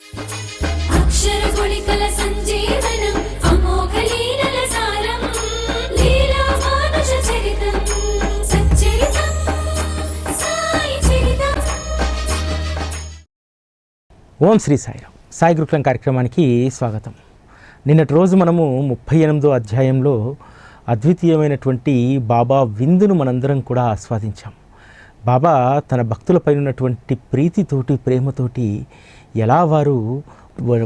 అక్షర గుళికల సంజీవనం అమోఘ లీలల సారం లీలా మానుష చరితం సచ్చరితం సాయి చరితం. ఓం శ్రీ సాయిరాం. సాయి గురుకులం కార్యక్రమానికి స్వాగతం. నిన్నటి రోజు మనము 38వ అధ్యాయంలో అద్వితీయమైనటువంటి బాబా విందును మనందరం కూడా ఆస్వాదించాం. బాబా తన భక్తులపై ఉన్నటువంటి ప్రీతితోటి ప్రేమతోటి ఎలా వారు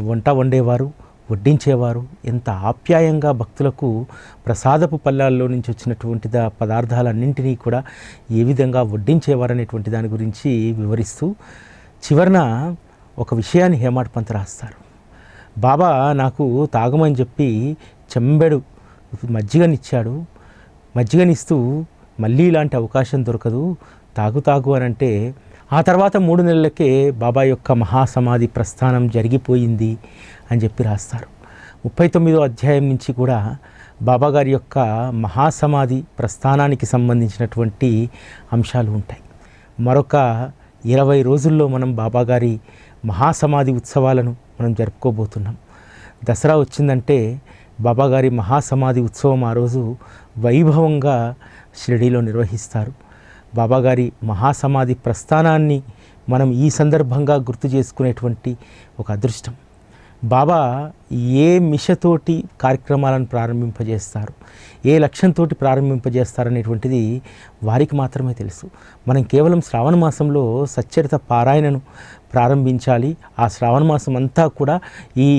వంట వండేవారు, వడ్డించేవారు, ఎంత ఆప్యాయంగా భక్తులకు ప్రసాదపు పళ్ళాల్లో నుంచి వచ్చినటువంటి పదార్థాలన్నింటినీ కూడా ఏ విధంగా వడ్డించేవారు అనేటువంటి దాని గురించి వివరిస్తూ చివరన ఒక విషయాన్ని హేమాడ్ పంత్ రాస్తారు. బాబా నాకు తాగమని చెప్పి చెంబెడు మజ్జిగనిచ్చాడు. మజ్జిగనిస్తూ మళ్ళీ ఇలాంటి అవకాశం దొరకదు, తాగు అని అంటే ఆ తర్వాత 3 నెలలకే బాబా యొక్క మహాసమాధి ప్రస్థానం జరిగిపోయింది అని చెప్పి రాస్తారు. 39వ అధ్యాయం నుంచి కూడా బాబాగారి యొక్క మహాసమాధి ప్రస్థానానికి సంబంధించినటువంటి అంశాలు ఉంటాయి. మరొక 20 రోజుల్లో మనం బాబాగారి మహాసమాధి ఉత్సవాలను మనం జరుపుకోబోతున్నాం. దసరా వచ్చిందంటే బాబాగారి మహాసమాధి ఉత్సవం ఆ రోజు వైభవంగా షిరిడీలో నిర్వహిస్తారు. బాబాగారి మహాసమాధి ప్రస్థానాన్ని మనం ఈ సందర్భంగా గుర్తు చేసుకునేటువంటి ఒక అదృష్టం. బాబా ఏ మిషతోటి కార్యక్రమాలను ప్రారంభింపజేస్తారు, ఏ లక్ష్యంతో ప్రారంభింపజేస్తారనేటువంటిది వారికి మాత్రమే తెలుసు. మనం కేవలం శ్రావణ మాసంలో సచ్చరిత పారాయణను ప్రారంభించాలి, ఆ శ్రావణ మాసం అంతా కూడా ఈ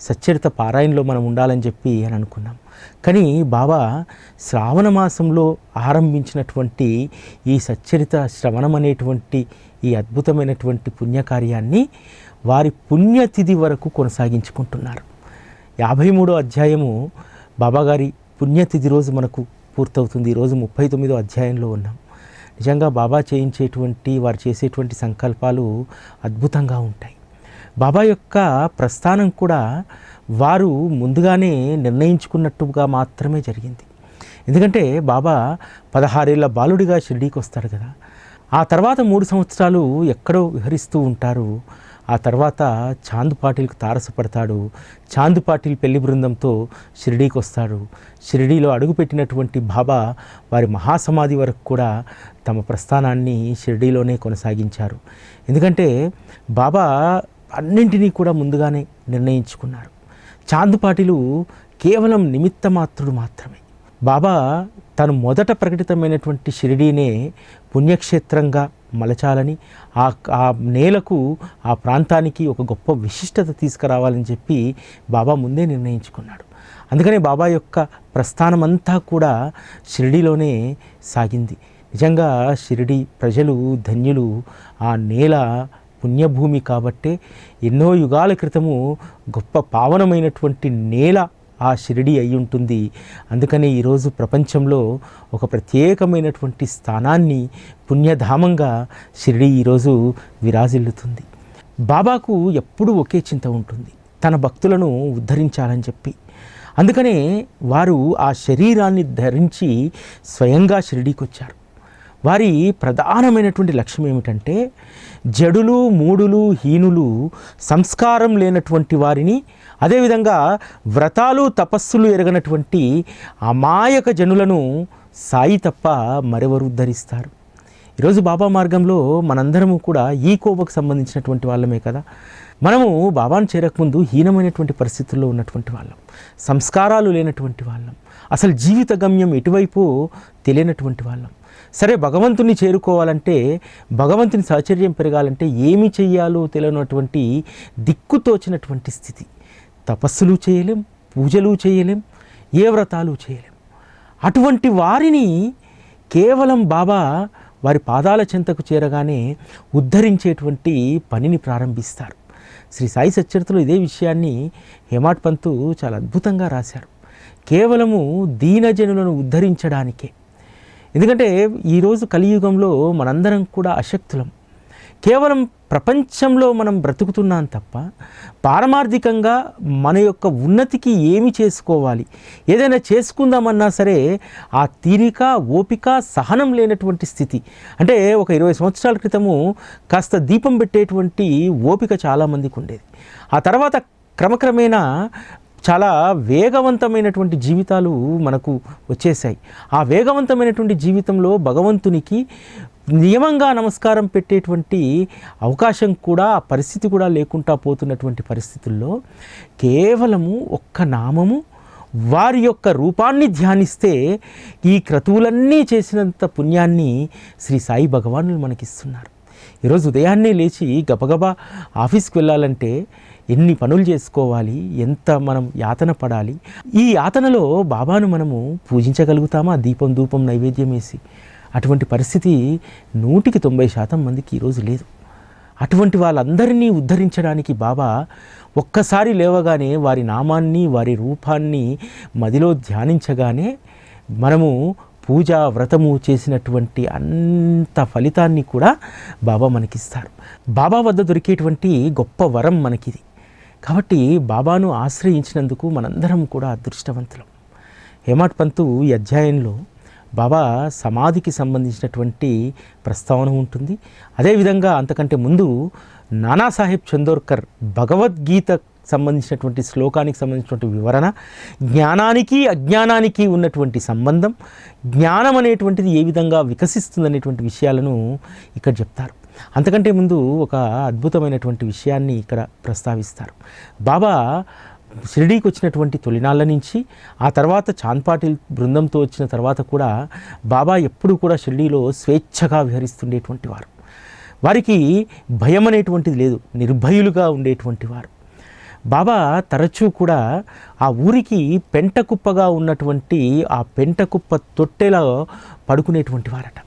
సచ్చరిత పారాయణలో మనం ఉండాలని చెప్పి అని అనుకున్నాం. కానీ బాబా శ్రావణ మాసంలో ఆరంభించినటువంటి ఈ సచ్చరిత శ్రవణం అనేటువంటి ఈ అద్భుతమైనటువంటి పుణ్యకార్యాన్ని వారి పుణ్యతిథి వరకు కొనసాగించుకుంటున్నారు. 53వ అధ్యాయము బాబాగారి పుణ్యతిథి రోజు మనకు పూర్తవుతుంది. ఈరోజు 39వ అధ్యాయంలో ఉన్నాం. నిజంగా బాబా చేయించేటువంటి వారు చేసేటువంటి సంకల్పాలు అద్భుతంగా ఉంటాయి. బాబా యొక్క ప్రస్థానం కూడా వారు ముందుగానే నిర్ణయించుకున్నట్టుగా మాత్రమే జరిగింది. ఎందుకంటే బాబా 16 ఏళ్ల బాలుడిగా షిరిడీకి వస్తాడు కదా. ఆ తర్వాత 3 సంవత్సరాలు ఎక్కడో విహరిస్తూ ఉంటారు. ఆ తర్వాత చాంద్ పాటిల్కు తారసపడతాడు. చాంద్ పాటిల్ పెళ్లి బృందంతో షిరిడీకి వస్తాడు. షిరిడీలో అడుగుపెట్టినటువంటి బాబా వారి మహాసమాధి వరకు కూడా తమ ప్రస్థానాన్ని షిరిడీలోనే కొనసాగించారు. ఎందుకంటే బాబా అన్నింటినీ కూడా ముందుగానే నిర్ణయించుకున్నారు. చాంద్ పాటిలు కేవలం నిమిత్త మాత్రుడు మాత్రమే. బాబా తను మొదట ప్రకటితమైనటువంటి షిరిడీనే పుణ్యక్షేత్రంగా మలచాలని, ఆ నేలకు, ఆ ప్రాంతానికి ఒక గొప్ప విశిష్టత తీసుకురావాలని చెప్పి బాబా ముందే నిర్ణయించుకున్నాడు. అందుకనే బాబా యొక్క ప్రస్థానం అంతా కూడా షిరిడీలోనే సాగింది. నిజంగా షిరిడీ ప్రజలు ధన్యులు. ఆ నేల పుణ్యభూమి కాబట్టే ఎన్నో యుగాల క్రితము గొప్ప పావనమైనటువంటి నేల ఆ షిరిడీ అయి ఉంటుంది. అందుకని ఈరోజు ప్రపంచంలో ఒక ప్రత్యేకమైనటువంటి స్థానాన్ని పుణ్యధామంగా షిరిడీ ఈరోజు విరాజిల్లుతుంది. బాబాకు ఎప్పుడూ ఒకే చింత ఉంటుంది, తన భక్తులను ఉద్ధరించాలని చెప్పి. అందుకనే వారు ఆ శరీరాన్ని ధరించి స్వయంగా షిరిడీకి వచ్చారు. వారి ప్రధానమైనటువంటి లక్ష్యం ఏమిటంటే జడులు, మూడులు, హీనులు, సంస్కారం లేనటువంటి వారిని, అదేవిధంగా వ్రతాలు తపస్సులు ఎరగనటువంటి అమాయక జనులను సాయి తప్ప మరెవరు ఉద్ధరిస్తారు? ఈరోజు బాబా మార్గంలో మనందరము కూడా ఈ కోవకు సంబంధించినటువంటి వాళ్ళమే కదా. మనము బాబాను చేరకముందు హీనమైనటువంటి పరిస్థితుల్లో ఉన్నటువంటి వాళ్ళం, సంస్కారాలు లేనటువంటి వాళ్ళం, అసలు జీవిత గమ్యం ఎటువైపు తెలియనటువంటి వాళ్ళం. సరే, భగవంతుని చేరుకోవాలంటే, భగవంతుని సాహచర్యం పెరగాలంటే ఏమి చెయ్యాలో తెలియనటువంటి దిక్కుతోచినటువంటి స్థితి. తపస్సులు చేయలేం, పూజలు చేయలేం, ఏ వ్రతాలు చేయలేం. అటువంటి వారిని కేవలం బాబా వారి పాదాల చెంతకు చేరగానే ఉద్ధరించేటువంటి పనిని ప్రారంభిస్తారు. శ్రీ సాయి సచ్చరితలో ఇదే విషయాన్ని హేమాడ్ పంత్ చాలా అద్భుతంగా రాశారు. కేవలము దీనజనులను ఉద్ధరించడానికే. ఎందుకంటే ఈరోజు కలియుగంలో మనందరం కూడా అశక్తులం. కేవలం ప్రపంచంలో మనం బ్రతుకుతున్నాం తప్ప పారమార్థికంగా మన యొక్క ఉన్నతికి ఏమి చేసుకోవాలి, ఏదైనా చేసుకుందామన్నా సరే ఆ తీరిక, ఓపిక, సహనం లేనటువంటి స్థితి. అంటే ఒక 20 సంవత్సరాల క్రితము కాస్త దీపం పెట్టేటువంటి ఓపిక చాలామందికి ఉండేది. ఆ తర్వాత క్రమక్రమేణా చాలా వేగవంతమైనటువంటి జీవితాలు మనకు వచ్చేసాయి. ఆ వేగవంతమైనటువంటి జీవితంలో భగవంతునికి నియమంగా నమస్కారం పెట్టేటువంటి అవకాశం కూడా, ఆ పరిస్థితి కూడా లేకుండా పోతున్నటువంటి పరిస్థితుల్లో కేవలము ఒక్క నామము, వారి యొక్క రూపాన్ని ధ్యానిస్తే ఈ క్రతువులన్నీ చేసినంత పుణ్యాన్ని శ్రీ సాయి భగవానులు మనకిస్తున్నారు. ఈరోజు ఉదయాన్నే లేచి గబగబా ఆఫీస్కి వెళ్ళాలంటే ఎన్ని పనులు చేసుకోవాలి, ఎంత మనం యాతన పడాలి. ఈ యాతనలో బాబాను మనము పూజించగలుగుతామా దీపం ధూపం నైవేద్యం వేసి? అటువంటి పరిస్థితి 100% మందికి ఈరోజు లేదు. అటువంటి వాళ్ళందరినీ ఉద్ధరించడానికి బాబా ఒక్కసారి లేవగానే వారి నామాన్ని, వారి రూపాన్ని మదిలో ధ్యానించగానే మనము పూజ వ్రతము చేసినటువంటి అంత ఫలితాన్ని కూడా బాబా మనకిస్తారు. బాబా వద్ద దొరికేటువంటి గొప్ప వరం మనకిది. కాబట్టి బాబాను ఆశ్రయించినందుకు మనందరం కూడా అదృష్టవంతులం. హేమాడ్ పంతు ఈ అధ్యాయంలో బాబా సమాధికి సంబంధించినటువంటి ప్రస్తావన ఉంటుంది. అదేవిధంగా అంతకంటే ముందు నానాసాహెబ్ చందోర్కర్ భగవద్గీత సంబంధించినటువంటి శ్లోకానికి సంబంధించినటువంటి వివరణ, జ్ఞానానికి అజ్ఞానానికి ఉన్నటువంటి సంబంధం, జ్ఞానం అనేటువంటిది ఏ విధంగా వికసిస్తుందనేటువంటి విషయాలను ఇక్కడ చెప్తారు. అంతకంటే ముందు ఒక అద్భుతమైనటువంటి విషయాన్ని ఇక్కడ ప్రస్తావిస్తారు. బాబా షిరిడీకి వచ్చినటువంటి తొలినాళ్ళ నుంచి, ఆ తర్వాత చాంద్ పాటిల్ బృందంతో వచ్చిన తర్వాత కూడా బాబా ఎప్పుడు కూడా షిరిడీలో స్వేచ్ఛగా విహరిస్తుండేటువంటి వారు. వారికి భయం అనేటువంటిది లేదు, నిర్భయులుగా ఉండేటువంటి వారు. బాబా తరచూ కూడా ఆ ఊరికి పెంటకుప్పగా ఉన్నటువంటి ఆ పెంటకుప్ప తొట్టెలో పడుకునేటువంటి వారట.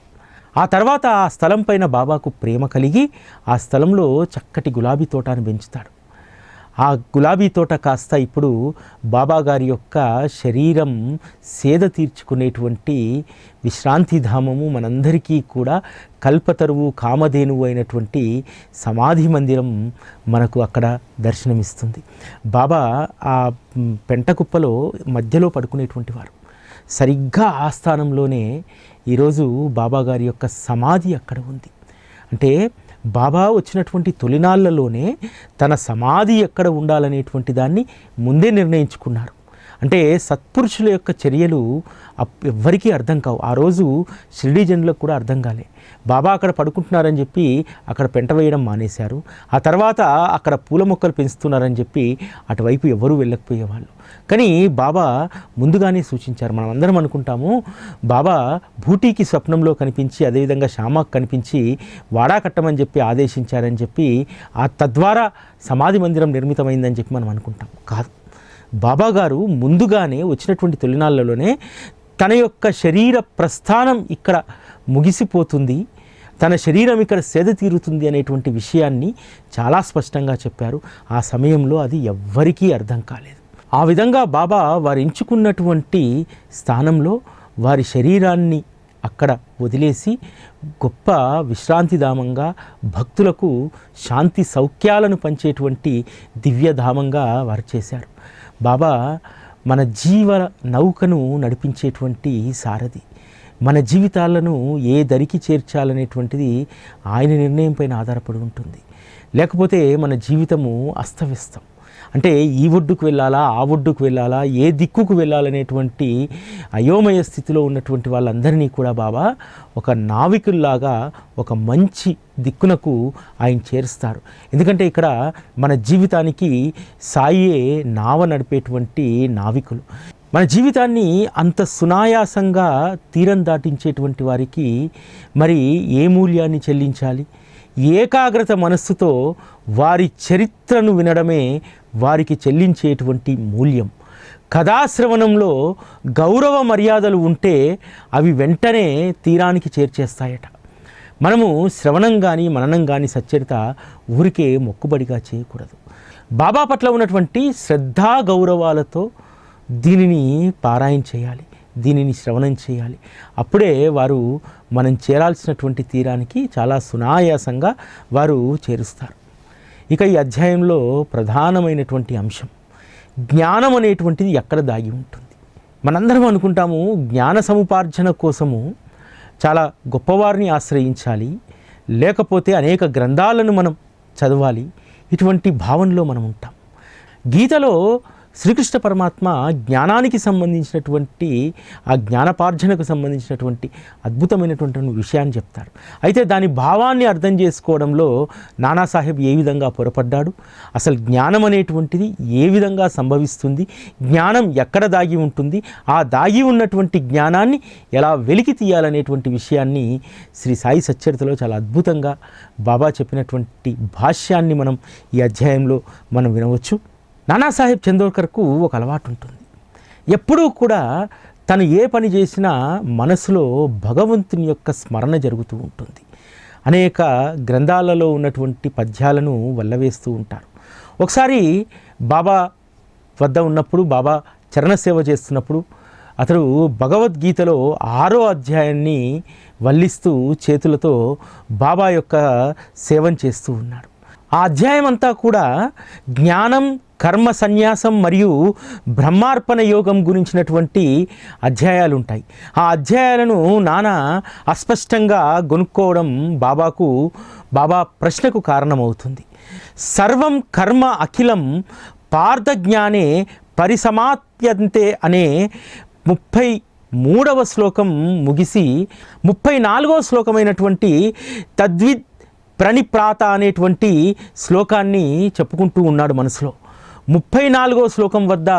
ఆ తర్వాత ఆ స్థలం పైన బాబాకు ప్రేమ కలిగి ఆ స్థలంలో చక్కటి గులాబీ తోటను పెంచుతాడు. ఆ గులాబీ తోట కాస్త ఇప్పుడు బాబా గారి యొక్క శరీరం సేద తీర్చుకునేటువంటి విశ్రాంతి ధామము, మనందరికీ కూడా కల్పతరువు, కామధేనువు అయినటువంటి సమాధి మందిరం మనకు అక్కడ దర్శనమిస్తుంది. బాబా ఆ పెంటకుప్పలో మధ్యలో పడుకునేటువంటి వారు. సరిగ్గా ఆ స్థానంలోనే ఈరోజు బాబా గారి యొక్క సమాధి అక్కడ ఉంది. అంటే బాబా వచ్చినటువంటి తొలినాళ్లలోనే తన సమాధి ఎక్కడ ఉండాలనేటువంటి దాన్ని ముందే నిర్ణయించుకున్నారు. అంటే సత్పురుషుల యొక్క చర్యలు ఎవ్వరికీ అర్థం కావు. ఆ రోజు షిరిడీ జనులకు కూడా అర్థం కాలే. బాబా అక్కడ పడుకుంటున్నారని చెప్పి అక్కడ పెంట వేయడం మానేశారు. ఆ తర్వాత అక్కడ పూల మొక్కలు పెంచుతున్నారని చెప్పి అటువైపు ఎవరూ వెళ్ళకపోయేవాళ్ళు. కానీ బాబా ముందుగానే సూచించారు. మనం అందరం అనుకుంటాము బాబా భూటీకి స్వప్నంలో కనిపించి, అదేవిధంగా శ్యామాకు కనిపించి వాడా కట్టమని చెప్పి ఆదేశించారని చెప్పి ఆ తద్వారా సమాధి మందిరం నిర్మితమైందని చెప్పి మనం అనుకుంటాం. కాదు, బాబా గారు ముందుగానే వచ్చినటువంటి తొలినాళ్లలోనే తన యొక్క శరీర ప్రస్థానం ఇక్కడ ముగిసిపోతుంది, తన శరీరం ఇక్కడ సేద తీరుతుంది అనేటువంటి విషయాన్ని చాలా స్పష్టంగా చెప్పారు. ఆ సమయంలో అది ఎవ్వరికీ అర్థం కాలేదు. ఆ విధంగా బాబా వారు ఎంచుకున్నటువంటి స్థానంలో వారి శరీరాన్ని అక్కడ వదిలేసి గొప్ప విశ్రాంతిధామంగా, భక్తులకు శాంతి సౌఖ్యాలను పంచేటువంటి దివ్యధామంగా వారు చేశారు. బాబా మన జీవ నౌకను నడిపించేటువంటి సారథి. మన జీవితాలను ఏ దరికి చేర్చాలనేటువంటిది ఆయన నిర్ణయం పైన ఆధారపడి ఉంటుంది. లేకపోతే మన జీవితము అస్తవ్యస్తం. అంటే ఈ ఒడ్డుకు వెళ్ళాలా, ఆ ఒడ్డుకు వెళ్ళాలా, ఏ దిక్కుకు వెళ్ళాలనేటువంటి అయోమయ స్థితిలో ఉన్నటువంటి వాళ్ళందరినీ కూడా బాబా ఒక నావికుల్లాగా ఒక మంచి దిక్కునకు ఆయన చేరుస్తారు. ఎందుకంటే ఇక్కడ మన జీవితానికి సాయే నావ నడిపేటువంటి నావికులు. మన జీవితాన్ని అంత సునాయాసంగా తీరం దాటించేటువంటి వారికి మరి ఏ మూల్యాన్ని చెల్లించాలి? ఏకాగ్రత మనస్సుతో వారి చరిత్రను వినడమే వారికి చెల్లించేటువంటి మూల్యం. కథాశ్రవణంలో గౌరవ మర్యాదలు ఉంటే అవి వెంటనే తీరానికి చేర్చేస్తాయట. మనము శ్రవణం కానీ మననం కానీ సచ్చరిత ఊరికే మొక్కుబడిగా చేయకూడదు. బాబా పట్ల ఉన్నటువంటి శ్రద్ధా గౌరవాలతో దీనిని పారాయణ చేయాలి. దీనిని శ్రవణం చేయాలి. అప్పుడే వారు మనం చేరాల్సినటువంటి తీరానికి చాలా సునాయాసంగా వారు చేరుస్తారు. ఇక ఈ అధ్యాయంలో ప్రధానమైనటువంటి అంశం జ్ఞానం అనేటువంటిది ఎక్కడ దాగి ఉంటుంది. మనందరం అనుకుంటాము జ్ఞాన సముపార్జన కోసము చాలా గొప్పవారిని ఆశ్రయించాలి, లేకపోతే అనేక గ్రంథాలను మనం చదవాలి, ఇటువంటి భావనలో మనం ఉంటాం. గీతలో శ్రీకృష్ణ పరమాత్మ జ్ఞానానికి సంబంధించినటువంటి ఆ జ్ఞానపార్జనకు సంబంధించినటువంటి అద్భుతమైనటువంటి విషయాన్ని చెప్తారు. అయితే దాని భావాన్ని అర్థం చేసుకోవడంలో నానాసాహెబ్ ఏ విధంగా పొరపడ్డాడు, అసలు జ్ఞానం అనేటువంటిది ఏ విధంగా సంభవిస్తుంది, జ్ఞానం ఎక్కడ దాగి ఉంటుంది, ఆ దాగి ఉన్నటువంటి జ్ఞానాన్ని ఎలా వెలికి తీయాలనేటువంటి విషయాన్ని శ్రీ సాయి సచ్చరితలో చాలా అద్భుతంగా బాబా చెప్పినటువంటి భాష్యాన్ని మనం ఈ అధ్యాయంలో మనం వినవచ్చు. నానాసాహెబ్ చందోర్కర్కు ఒక అలవాటు ఉంటుంది. ఎప్పుడూ కూడా తను ఏ పని చేసినా మనసులో భగవంతుని యొక్క స్మరణ జరుగుతూ ఉంటుంది. అనేక గ్రంథాలలో ఉన్నటువంటి పద్యాలను వల్లవేస్తూ ఉంటారు. ఒకసారి బాబా వద్ద ఉన్నప్పుడు, బాబా చరణసేవ చేస్తున్నప్పుడు అతడు భగవద్గీతలో 6వ అధ్యాయాన్ని వల్లిస్తూ చేతులతో బాబా యొక్క సేవం చేస్తూ ఉన్నాడు. ఆ అధ్యాయం అంతా కూడా జ్ఞానం, కర్మ సన్యాసం మరియు బ్రహ్మార్పణ యోగం గురించినటువంటి అధ్యాయాలు ఉంటాయి. ఆ అధ్యాయాలను నానా అస్పష్టంగా గొనుక్కోవడం బాబా ప్రశ్నకు కారణమవుతుంది. సర్వం కర్మ అఖిలం పార్థజ్ఞానే పరిసమాప్యంతే అనే 33వ శ్లోకం ముగిసి 34వ శ్లోకమైనటువంటి తద్విద్ ప్రణిప్రాత అనేటువంటి శ్లోకాన్ని చెప్పుకుంటూ ఉన్నాడు మనసులో. 34వ శ్లోకం వద్ద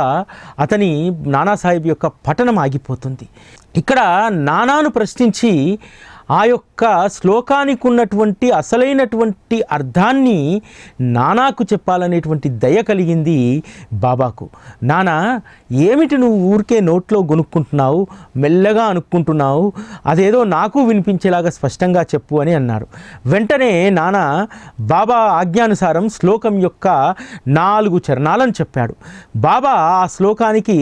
అతని నానాసాహెబ్ యొక్క పఠనం ఆగిపోతుంది. ఇక్కడ నానాను ప్రశ్నించి ఆ యొక్క శ్లోకానికి ఉన్నటువంటి అసలైనటువంటి అర్థాన్ని నానాకు చెప్పాలనేటువంటి దయ కలిగింది బాబాకు. నానా, ఏమిటి నువ్వు ఊరికే నోట్లో గొనుక్కుంటున్నావు, మెల్లగా అనుక్కుంటున్నావు, అదేదో నాకు వినిపించేలాగా స్పష్టంగా చెప్పు అని అన్నారు. వెంటనే నానా బాబా ఆజ్ఞానుసారం శ్లోకం యొక్క 4 చరణాలను చెప్పాడు. బాబా ఆ శ్లోకానికి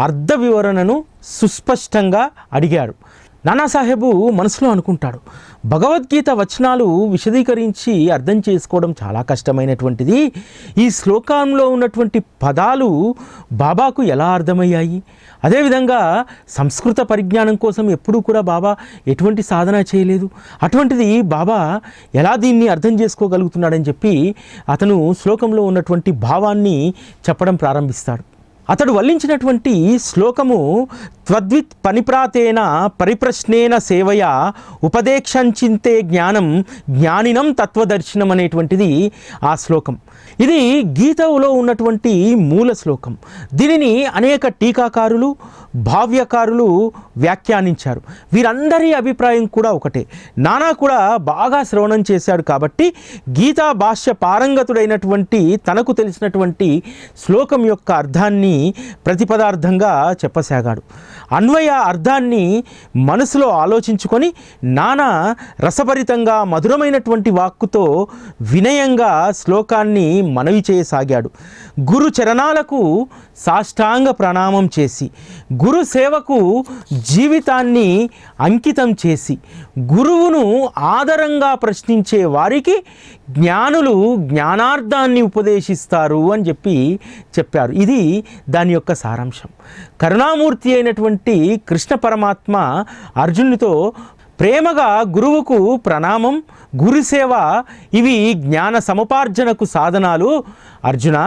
అర్థ వివరణను సుస్పష్టంగా అడిగాడు. నానాసాహెబు మనసులో అనుకుంటాడు, భగవద్గీత వచనాలు విశదీకరించి అర్థం చేసుకోవడం చాలా కష్టమైనటువంటిది. ఈ శ్లోకంలో ఉన్నటువంటి పదాలు బాబాకు ఎలా అర్థమయ్యాయి? అదేవిధంగా సంస్కృత పరిజ్ఞానం కోసం ఎప్పుడూ కూడా బాబా ఎటువంటి సాధన చేయలేదు. అటువంటిది బాబా ఎలా దీన్ని అర్థం చేసుకోగలుగుతున్నాడని చెప్పి అతను శ్లోకంలో ఉన్నటువంటి భావాన్ని చెప్పడం ప్రారంభిస్తాడు. అతడు వల్లించినటువంటి శ్లోకము త్వద్విత్ పనిప్రాతేన పరిప్రశ్నేన సేవయ ఉపదేక్షంచింతే జ్ఞానం జ్ఞానినం తత్వదర్శనం అనేటువంటిది ఆ శ్లోకం. ఇది గీతలో ఉన్నటువంటి మూల శ్లోకం. దీనిని అనేక టీకాకారులు, భావ్యకారులు వ్యాఖ్యానించారు. వీరందరి అభిప్రాయం కూడా ఒకటే. నానా కూడా బాగా శ్రవణం చేశాడు కాబట్టి గీతా భాష్య పారంగతుడైనటువంటి తనకు తెలిసినటువంటి శ్లోకం యొక్క అర్థాన్ని ప్రతిపదార్థంగా చెప్పసాగాడు. అన్వయ అర్థాన్ని మనసులో ఆలోచించుకొని నానా రసభరితంగా మధురమైనటువంటి వాక్కుతో వినయంగా శ్లోకాన్ని మనవి చేయసాగాడు. గురు చరణాలకు సాష్టాంగ ప్రణామం చేసి, గురు సేవకు జీవితాన్ని అంకితం చేసి, గురువును ఆదరంగా ప్రశ్నించే వారికి జ్ఞానులు జ్ఞానార్థాన్ని ఉపదేశిస్తారు అని చెప్పారు. ఇది దాని యొక్క సారాంశం. కరుణామూర్తి అయినటువంటి కృష్ణ పరమాత్మ అర్జునుడితో ప్రేమగా గురువుకు ప్రణామం, గురుసేవ ఇవి జ్ఞాన సముపార్జనకు సాధనాలు. అర్జున,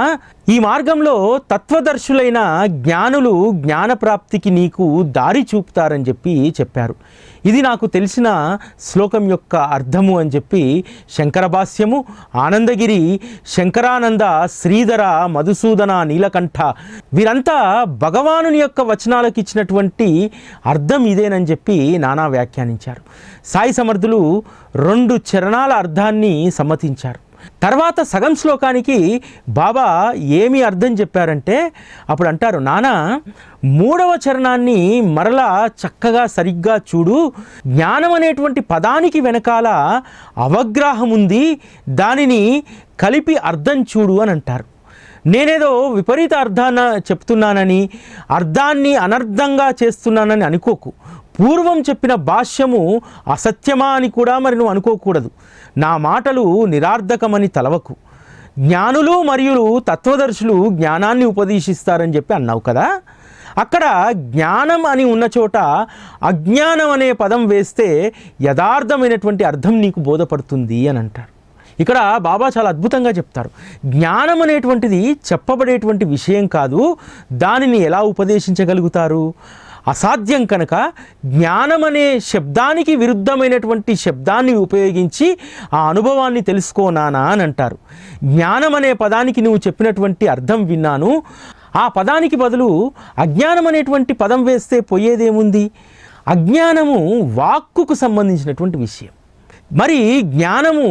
ఈ మార్గంలో తత్వదర్శులైన జ్ఞానులు జ్ఞానప్రాప్తికి నీకు దారి చూపుతారని చెప్పారు. ఇది నాకు తెలిసిన శ్లోకం యొక్క అర్థము అని చెప్పి శంకర భాష్యము, ఆనందగిరి, శంకరానంద, శ్రీధర, మధుసూదన, నీలకంఠ వీరంతా భగవానుని యొక్క వచనాలకు ఇచ్చినటువంటి అర్థం ఇదేనని చెప్పి నానా వ్యాఖ్యానించారు. సాయి సమర్థులు 2 చరణాల అర్థాన్ని సమ్మతించారు. తర్వాత సగం శ్లోకానికి బాబా ఏమి అర్థం చెప్పారంటే అప్పుడు అంటారు, నానా 3వ చరణాన్ని మరలా చక్కగా సరిగ్గా చూడు. జ్ఞానం అనేటువంటి పదానికి వెనకాల అవగ్రాహం ఉంది, దానిని కలిపి అర్థం చూడు అని అంటారు. నేనేదో విపరీత అర్థాన చెప్తున్నానని, అర్థాన్ని అనర్థంగా చేస్తున్నానని అనుకోకు. పూర్వం చెప్పిన భాష్యము అసత్యమా అని కూడా మరి నువ్వు అనుకోకూడదు. నా మాటలు నిరార్థకమని తలవకు. జ్ఞానులు మరియు తత్వదర్శులు జ్ఞానాన్ని ఉపదేశిస్తారని చెప్పి అన్నావు కదా. అక్కడ జ్ఞానం అని ఉన్న చోట అజ్ఞానం అనే పదం వేస్తే యథార్థమైనటువంటి అర్థం నీకు బోధపడుతుంది అని అంటారు. ఇక్కడ బాబా చాలా అద్భుతంగా చెప్తారు. జ్ఞానం అనేటువంటిది చెప్పబడేటువంటి విషయం కాదు, దానిని ఎలా ఉపదేశించగలుగుతారు? అసాధ్యం. కనుక జ్ఞానం అనే శబ్దానికి విరుద్ధమైనటువంటి శబ్దాన్ని ఉపయోగించి ఆ అనుభవాన్ని తెలుసుకోనానా అని అంటారు. జ్ఞానం అనే పదానికి నువ్వు చెప్పినటువంటి అర్థం విన్నాను, ఆ పదానికి బదులు అజ్ఞానం అనేటువంటి పదం వేస్తే పోయేదేముంది? అజ్ఞానము వాక్కుకు సంబంధించినటువంటి విషయం, మరి జ్ఞానము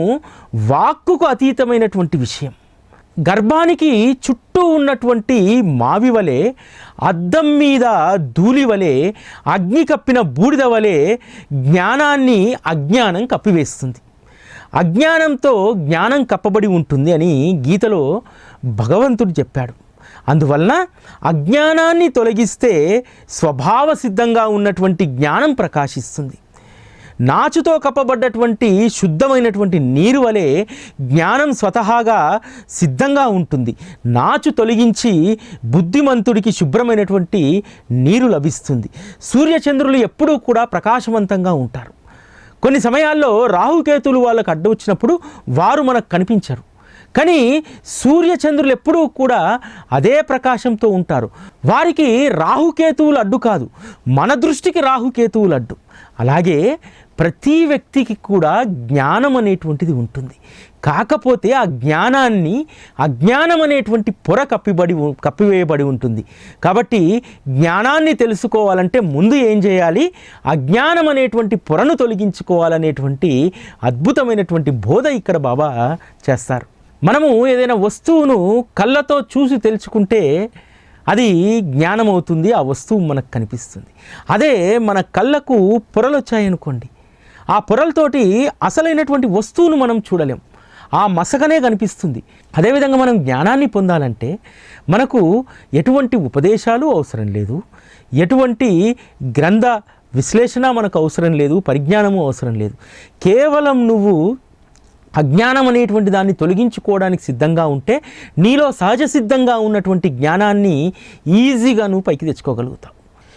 వాక్కుకు అతీతమైనటువంటి విషయం. గర్భానికి చుట్టూ ఉన్నటువంటి మావి వలె, అద్దం మీద ధూళి వలె, అగ్ని కప్పిన బూడిద వలె జ్ఞానాన్ని అజ్ఞానం కప్పివేస్తుంది. అజ్ఞానంతో జ్ఞానం కప్పబడి ఉంటుంది అని గీతలో భగవంతుడు చెప్పాడు. అందువలన అజ్ఞానాన్ని తొలగిస్తే స్వభావ సిద్ధంగా ఉన్నటువంటి జ్ఞానం ప్రకాశిస్తుంది. నాచుతో కప్పబడ్డటువంటి శుద్ధమైనటువంటి నీరు వలె జ్ఞానం స్వతహాగా సిద్ధంగా ఉంటుంది. నాచు తొలగించి బుద్ధిమంతుడికి శుభ్రమైనటువంటి నీరు లభిస్తుంది. సూర్యచంద్రులు ఎప్పుడూ కూడా ప్రకాశవంతంగా ఉంటారు. కొన్ని సమయాల్లో రాహుకేతువులు వాళ్ళకు అడ్డు వచ్చినప్పుడు వారు మనకు కనిపించరు. కానీ సూర్యచంద్రులు ఎప్పుడూ కూడా అదే ప్రకాశంతో ఉంటారు. వారికి రాహుకేతువులు అడ్డు కాదు, మన దృష్టికి రాహుకేతువులు అడ్డు. అలాగే ప్రతి వ్యక్తికి కూడా జ్ఞానం అనేటువంటిది ఉంటుంది. కాకపోతే ఆ జ్ఞానాన్ని అజ్ఞానం అనేటువంటి పొర కప్పివేయబడి ఉంటుంది. కాబట్టి జ్ఞానాన్ని తెలుసుకోవాలంటే ముందు ఏం చేయాలి? అజ్ఞానం అనేటువంటి పొరను తొలగించుకోవాలనేటువంటి అద్భుతమైనటువంటి బోధ ఇక్కడ బాబా చేస్తారు. మనము ఏదైనా వస్తువును కళ్ళతో చూసి తెలుసుకుంటే అది జ్ఞానం అవుతుంది, ఆ వస్తువు మనకు కనిపిస్తుంది. అదే మన కళ్ళకు పొరలు వచ్చాయనుకోండి, ఆ పొరలతోటి అసలైనటువంటి వస్తువును మనం చూడలేం, ఆ మసకనే కనిపిస్తుంది. అదేవిధంగా మనం జ్ఞానాన్ని పొందాలంటే మనకు ఎటువంటి ఉపదేశాలు అవసరం లేదు, ఎటువంటి గ్రంథ విశ్లేషణ మనకు అవసరం లేదు, పరిజ్ఞానము అవసరం లేదు. కేవలం నువ్వు అజ్ఞానం అనేటువంటి దాన్ని తొలగించుకోవడానికి సిద్ధంగా ఉంటే నీలో సహజ సిద్ధంగా ఉన్నటువంటి జ్ఞానాన్ని ఈజీగా నువ్వు పైకి తెచ్చుకోగలుగుతావు.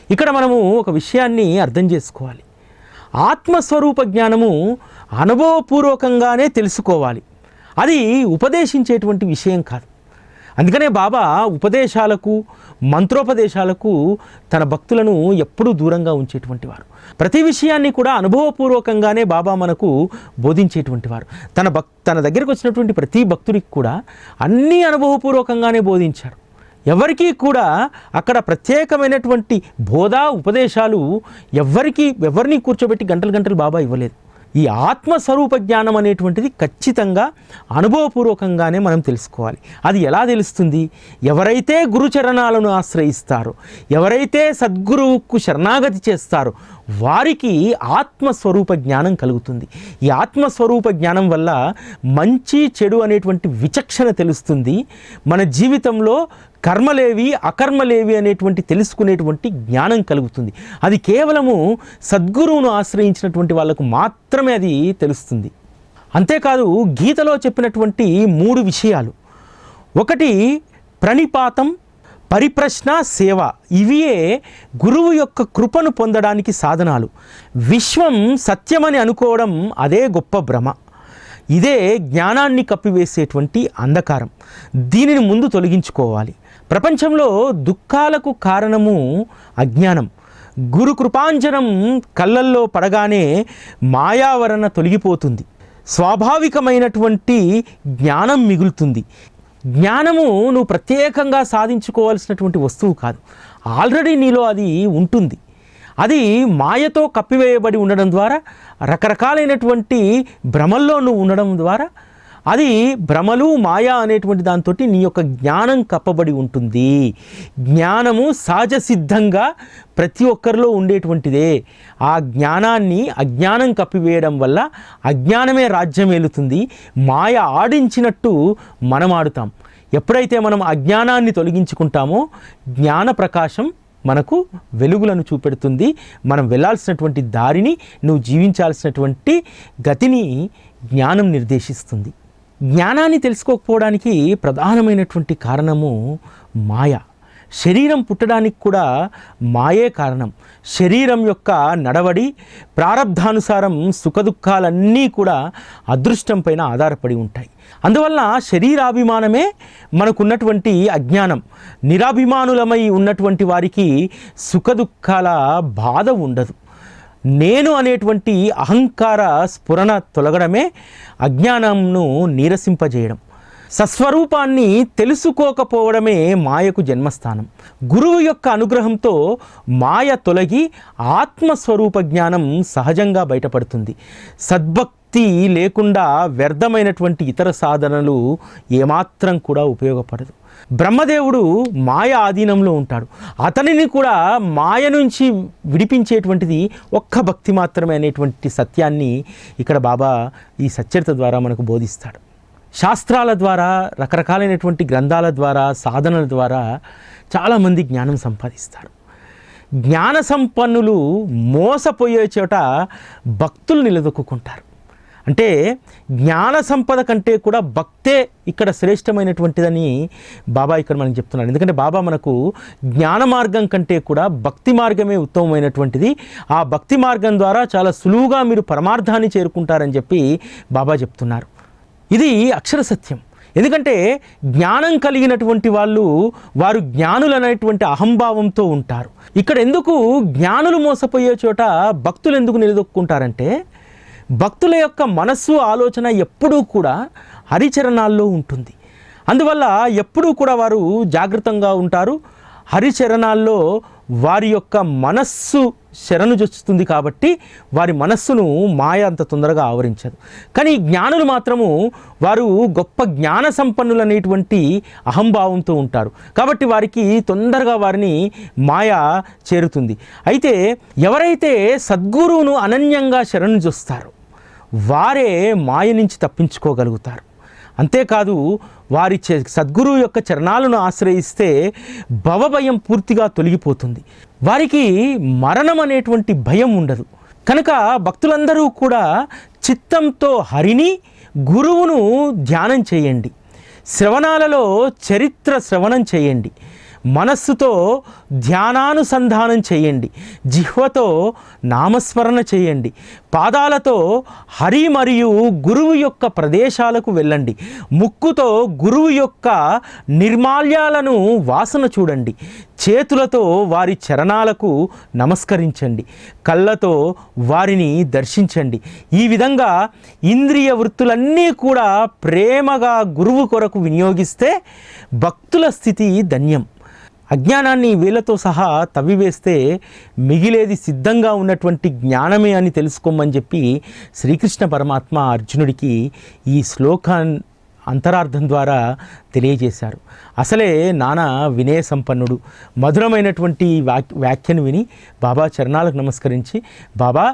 ఇక్కడ మనము ఒక విషయాన్ని అర్థం చేసుకోవాలి. ఆత్మస్వరూప జ్ఞానము అనుభవపూర్వకంగానే తెలుసుకోవాలి, అది ఉపదేశించేటువంటి విషయం కాదు. అందుకనే బాబా ఉపదేశాలకు, మంత్రోపదేశాలకు తన భక్తులను ఎప్పుడూ దూరంగా ఉంచేటువంటి వారు. ప్రతి విషయాన్ని కూడా అనుభవపూర్వకంగానే బాబా మనకు బోధించేటువంటి వారు. తన దగ్గరకు వచ్చినటువంటి ప్రతి భక్తుడికి కూడా అన్నీ అనుభవపూర్వకంగానే బోధించారు. ఎవరికీ కూడా అక్కడ ప్రత్యేకమైనటువంటి బోధ ఉపదేశాలు ఎవరిని కూర్చోబెట్టి గంటలు బాబా ఇవ్వలేదు. ఈ ఆత్మస్వరూప జ్ఞానం అనేటువంటిది ఖచ్చితంగా అనుభవపూర్వకంగానే మనం తెలుసుకోవాలి. అది ఎలా తెలుస్తుంది? ఎవరైతే గురుచరణాలను ఆశ్రయిస్తారో, ఎవరైతే సద్గురువుకు శరణాగతి చేస్తారో వారికి ఆత్మస్వరూప జ్ఞానం కలుగుతుంది. ఈ ఆత్మస్వరూప జ్ఞానం వల్ల మంచి చెడు అనేటువంటి విచక్షణ తెలుస్తుంది. మన జీవితంలో కర్మలేవి అకర్మలేవి అనేటువంటి తెలుసుకునేటువంటి జ్ఞానం కలుగుతుంది. అది కేవలము సద్గురువును ఆశ్రయించినటువంటి వాళ్ళకు మాత్రమే అది తెలుస్తుంది. అంతేకాదు గీతలో చెప్పినటువంటి 3 విషయాలు, ఒకటి ప్రణిపాతం, పరిప్రశ్న, సేవ, ఇవియే గురువు యొక్క కృపను పొందడానికి సాధనాలు. విశ్వం సత్యమని అనుకోవడం అదే గొప్ప భ్రమ. ఇదే జ్ఞానాన్ని కప్పివేసేటువంటి అంధకారం. దీనిని ముందు తొలగించుకోవాలి. ప్రపంచంలో దుఃఖాలకు కారణము అజ్ఞానం. గురు కృపాంజనం కళ్ళల్లో పడగానే మాయావరణ తొలగిపోతుంది, స్వాభావికమైనటువంటి జ్ఞానం మిగులుతుంది. జ్ఞానము నువ్వు ప్రత్యేకంగా సాధించుకోవాల్సినటువంటి వస్తువు కాదు, ఆల్రెడీ నీలో అది ఉంటుంది. అది మాయతో కప్పివేయబడి ఉండడం ద్వారా, రకరకాలైనటువంటి భ్రమల్లో నువ్వు ఉండడం ద్వారా, అది భ్రమలు మాయా అనేటువంటి దాంతో నీ యొక్క జ్ఞానం కప్పబడి ఉంటుంది. జ్ఞానము సహజ సిద్ధంగా ప్రతి ఒక్కరిలో ఉండేటువంటిదే. ఆ జ్ఞానాన్ని అజ్ఞానం కప్పివేయడం వల్ల అజ్ఞానమే రాజ్యం ఏలుతుంది. మాయ ఆడించినట్టు మనం ఆడుతాం. ఎప్పుడైతే మనం అజ్ఞానాన్ని తొలగించుకుంటామో జ్ఞాన ప్రకాశం మనకు వెలుగులను చూపెడుతుంది. మనం వెళ్ళాల్సినటువంటి దారిని, నువ్వు జీవించాల్సినటువంటి గతిని జ్ఞానం నిర్దేశిస్తుంది. జ్ఞానాన్ని తెలుసుకోకపోవడానికి ప్రధానమైనటువంటి కారణము మాయ. శరీరం పుట్టడానికి కూడా మాయే కారణం. శరీరం యొక్క నడవడి, ప్రారబ్ధానుసారం సుఖదుఖాలన్నీ కూడా అదృష్టం పైన ఆధారపడి ఉంటాయి. అందువల్ల శరీరాభిమానమే మనకున్నటువంటి అజ్ఞానం. నిరాభిమానులమై ఉన్నటువంటి వారికి సుఖదుఖాల బాధ ఉండదు. నేను అనేటువంటి అహంకార స్ఫురణ తొలగడమే అజ్ఞానంను నీరసింపజేయడం. సస్వరూపాన్ని తెలుసుకోకపోవడమే మాయకు జన్మస్థానం. గురువు యొక్క అనుగ్రహంతో మాయ తొలగి ఆత్మస్వరూప జ్ఞానం సహజంగా బయటపడుతుంది. సద్భక్తి లేకుండా వ్యర్థమైనటువంటి ఇతర సాధనలు ఏమాత్రం కూడా ఉపయోగపడదు. బ్రహ్మదేవుడు మాయ ఆధీనంలో ఉంటాడు. అతనిని కూడా మాయ నుంచి విడిపించేటువంటిది ఒక్క భక్తి మాత్రమే అనేటువంటి సత్యాన్ని ఇక్కడ బాబా ఈ సచ్చరిత ద్వారా మనకు బోధిస్తాడు. శాస్త్రాల ద్వారా, రకరకాలైనటువంటి గ్రంథాల ద్వారా, సాధనల ద్వారా చాలామంది జ్ఞానం సంపాదిస్తారు. జ్ఞాన సంపన్నులు మోసపోయే చోట భక్తులు నిలదొక్కుంటారు. అంటే జ్ఞాన సంపద కంటే కూడా భక్తే ఇక్కడ శ్రేష్టమైనటువంటిదని బాబా ఇక్కడ మనకు చెప్తున్నాడు. ఎందుకంటే బాబా మనకు జ్ఞాన మార్గం కంటే కూడా భక్తి మార్గమే ఉత్తమమైనటువంటిది. ఆ భక్తి మార్గం ద్వారా చాలా సులువుగా మీరు పరమార్థాన్ని చేరుకుంటారని చెప్పి బాబా చెప్తున్నారు. ఇది అక్షర సత్యం. ఎందుకంటే జ్ఞానం కలిగినటువంటి వారు జ్ఞానులు అనేటువంటి అహంభావంతో ఉంటారు. ఇక్కడ ఎందుకు జ్ఞానులు మోసపోయే చోట భక్తులు ఎందుకు నిలదొక్కుంటారంటే, భక్తుల యొక్క మనస్సు, ఆలోచన ఎప్పుడూ కూడా హరిచరణాల్లో ఉంటుంది. అందువల్ల ఎప్పుడూ కూడా వారు జాగృతంగా ఉంటారు. హరిచరణాల్లో వారి యొక్క మనస్సు శరణు జొచ్చుతుంది కాబట్టి వారి మనస్సును మాయ అంత తొందరగా ఆవరించదు. కానీ జ్ఞానులు మాత్రము వారు గొప్ప జ్ఞాన సంపన్నులు అనేటువంటి అహంభావంతో ఉంటారు కాబట్టి వారికి తొందరగా వారిని మాయ చేరుతుంది. అయితే ఎవరైతే సద్గురువును అనన్యంగా శరణు జొస్తారో వారే మాయ నుంచి తప్పించుకోగలుగుతారు. అంతేకాదు వారి సద్గురువు యొక్క చరణాలను ఆశ్రయిస్తే భవభయం పూర్తిగా తొలగిపోతుంది. వారికి మరణం అనేటువంటి భయం ఉండదు. కనుక భక్తులందరూ కూడా చిత్తంతో హరిని, గురువును ధ్యానం చేయండి. శ్రవణాలలో చరిత్ర శ్రవణం చేయండి. మనస్సుతో ధ్యానానుసంధానం చేయండి. జిహ్వతో నామస్మరణ చేయండి. పాదాలతో హరి మరియు గురువు యొక్క ప్రదేశాలకు వెళ్ళండి. ముక్కుతో గురువు యొక్క నిర్మాల్యాలను వాసన చూడండి. చేతులతో వారి చరణాలకు నమస్కరించండి. కళ్ళతో వారిని దర్శించండి. ఈ విధంగా ఇంద్రియ వృత్తులన్నీ కూడా ప్రేమగా గురువు కొరకు వినియోగిస్తే భక్తుల స్థితి ధన్యం. అజ్ఞానాన్ని వేలతో సహా తవ్వివేస్తే మిగిలేది సిద్ధంగా ఉన్నటువంటి జ్ఞానమే అని తెలుసుకోమని చెప్పి శ్రీకృష్ణ పరమాత్మ అర్జునుడికి ఈ శ్లోకాన్ని అంతరార్థం ద్వారా తెలియజేశారు. అసలే నానా వినయ సంపన్నుడు. మధురమైనటువంటి వ్యాఖ్యను విని బాబా చరణాలకు నమస్కరించి, బాబా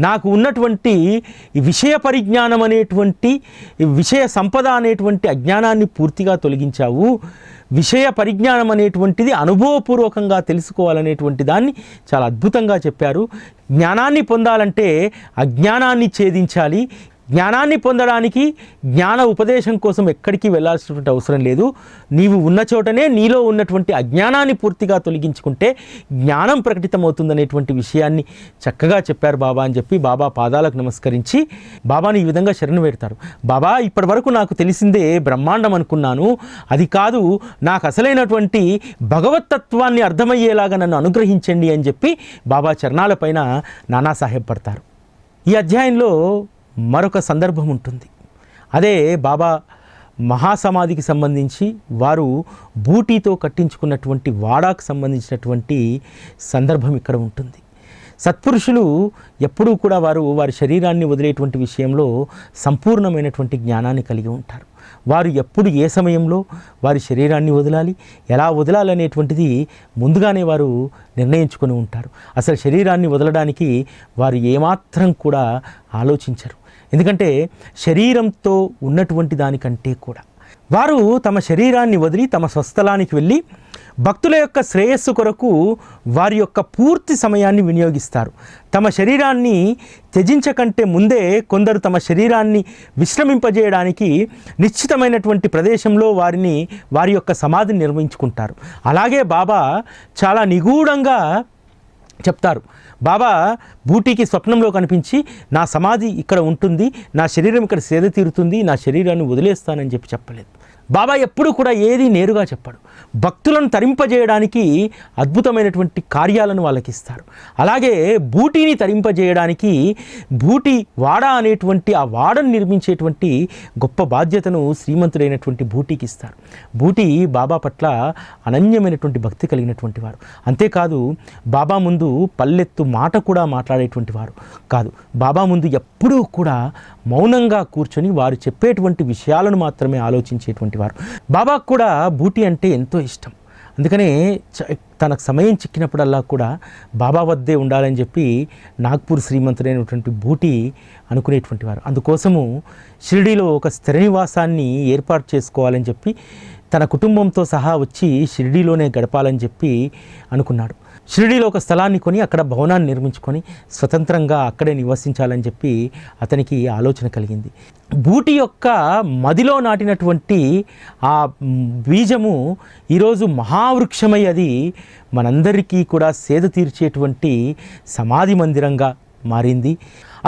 నాకు ఉన్నటువంటి విషయ పరిజ్ఞానం అనేటువంటి విషయ సంపద అనేటువంటి అజ్ఞానాన్ని పూర్తిగా తొలగించావు. విషయ పరిజ్ఞానం అనేటువంటిది అనుభవపూర్వకంగా తెలుసుకోవాలనేటువంటి దాన్ని చాలా అద్భుతంగా చెప్పారు. జ్ఞానాన్ని పొందాలంటే అజ్ఞానాన్ని ఛేదించాలి. జ్ఞానాన్ని పొందడానికి జ్ఞాన ఉపదేశం కోసం ఎక్కడికి వెళ్ళాల్సినటువంటి అవసరం లేదు. నీవు ఉన్న చోటనే నీలో ఉన్నటువంటి అజ్ఞానాన్ని పూర్తిగా తొలగించుకుంటే జ్ఞానం ప్రకటితమవుతుందనేటువంటి విషయాన్ని చక్కగా చెప్పారు బాబా అని చెప్పి బాబా పాదాలకు నమస్కరించి బాబాని ఈ విధంగా శరణు వేడతారు. బాబా ఇప్పటి వరకు నాకు తెలిసిందే బ్రహ్మాండం అనుకున్నాను, అది కాదు, నాకు అసలైనటువంటి భగవత్తత్వాన్ని అర్థమయ్యేలాగా నన్ను అనుగ్రహించండి అని చెప్పి బాబా చరణాలపైన నానాసాహెబ్ పడతారు. ఈ అధ్యాయంలో మరొక సందర్భం ఉంటుంది. అదే బాబా మహాసమాధికి సంబంధించి వారు బూటీతో కట్టించుకున్నటువంటి వాడాకు సంబంధించినటువంటి సందర్భం ఇక్కడ ఉంటుంది. సత్పురుషులు ఎప్పుడూ కూడా వారి శరీరాన్ని వదిలేటువంటి విషయంలో సంపూర్ణమైనటువంటి జ్ఞానాన్ని కలిగి ఉంటారు. వారు ఎప్పుడు ఏ సమయంలో వారి శరీరాన్ని వదలాలి, ఎలా వదలాలి అనేటువంటిది ముందుగానే వారు నిర్ణయించుకొని ఉంటారు. అసలు శరీరాన్ని వదలడానికి వారు ఏమాత్రం కూడా ఆలోచించరు. ఎందుకంటే శరీరంతో ఉన్నటువంటి దానికంటే కూడా వారు తమ శరీరాన్ని వదిలి తమ స్వస్థలానికి వెళ్ళి భక్తుల యొక్క శ్రేయస్సు కొరకు వారి యొక్క పూర్తి సమయాన్ని వినియోగిస్తారు. తమ శరీరాన్ని త్యజించకంటే ముందే కొందరు తమ శరీరాన్ని విశ్రమింపజేయడానికి నిశ్చితమైనటువంటి ప్రదేశంలో వారి యొక్క సమాధిని నిర్మించుకుంటారు. అలాగే బాబా చాలా నిగూఢంగా చెప్తారు. బాబా బూటీకి స్వప్నంలో కనిపించి నా సమాధి ఇక్కడ ఉంటుంది, నా శరీరం ఇక్కడ సేద తీరుతుంది, నా శరీరాన్ని వదిలేస్తానని చెప్పలేదు. బాబా ఎప్పుడూ కూడా ఏది నేరుగా చెప్పాడు. భక్తులను తరింపజేయడానికి అద్భుతమైనటువంటి కార్యాలను వాళ్ళకి ఇస్తారు. అలాగే బూటీని తరింపజేయడానికి బూటీ వాడ అనేటువంటి ఆ వాడను నిర్మించేటువంటి గొప్ప బాధ్యతను శ్రీమంతుడైనటువంటి బూటీకి ఇస్తారు. బూటీ బాబా పట్ల అనన్యమైనటువంటి భక్తి కలిగినటువంటి వారు. అంతేకాదు బాబా ముందు పల్లెత్తు మాట కూడా మాట్లాడేటువంటి వారు కాదు. బాబా ముందు ఎప్పుడూ కూడా మౌనంగా కూర్చొని వారు చెప్పేటువంటి విషయాలను మాత్రమే ఆలోచించేటువంటి వారు. బాబాకు కూడా బూటీ అంటే ఎంతో ఇష్టం. అందుకనే తనకు సమయం చిక్కినప్పుడల్లా కూడా బాబా వద్దే ఉండాలని చెప్పి నాగ్పూర్ శ్రీమంతుడైనటువంటి బూటీ అనుకునేటువంటి వారు. అందుకోసము షిరిడీలో ఒక స్థిర నివాసాన్ని ఏర్పాటు చేసుకోవాలని చెప్పి తన కుటుంబంతో సహా వచ్చి షిరిడీలోనే గడపాలని చెప్పి అనుకున్నాడు. షిరిడీలో ఒక స్థలాన్ని కొని అక్కడ భవనాన్ని నిర్మించుకొని స్వతంత్రంగా అక్కడే నివసించాలని చెప్పి అతనికి ఆలోచన కలిగింది. బూటీ యొక్క మదిలో నాటినటువంటి ఆ బీజము ఈరోజు మహావృక్షమై అది మనందరికీ కూడా సేద తీర్చేటువంటి సమాధి మందిరంగా మారింది.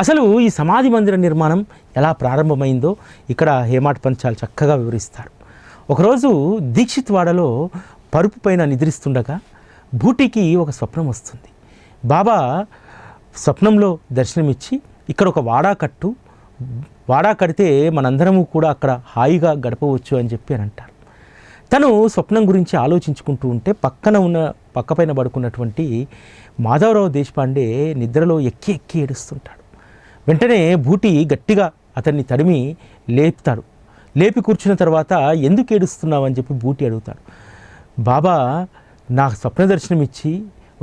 అసలు ఈ సమాధి మందిర నిర్మాణం ఎలా ప్రారంభమైందో ఇక్కడ హేమాడ్ పంత్ చాలా చక్కగా వివరిస్తారు. ఒకరోజు దీక్షిత్ వాడలో పరుపు పైన నిద్రిస్తుండగా బూటీకి ఒక స్వప్నం వస్తుంది. బాబా స్వప్నంలో దర్శనమిచ్చి ఇక్కడ ఒక వాడా కడితే మనందరము కూడా అక్కడ హాయిగా గడపవచ్చు అని చెప్పి అని అంటారు. తను స్వప్నం గురించి ఆలోచించుకుంటూ ఉంటే పక్కపైన పడుకున్నటువంటి మాధవరావు దేశపాండే నిద్రలో ఎక్కి ఏడుస్తుంటాడు. వెంటనే బూటీ గట్టిగా అతన్ని తడిమి లేపుతాడు. లేపి కూర్చున్న తర్వాత ఎందుకు ఏడుస్తున్నావు అని చెప్పి బూటీ అడుగుతాడు. బాబా నాకు స్వప్న దర్శనం ఇచ్చి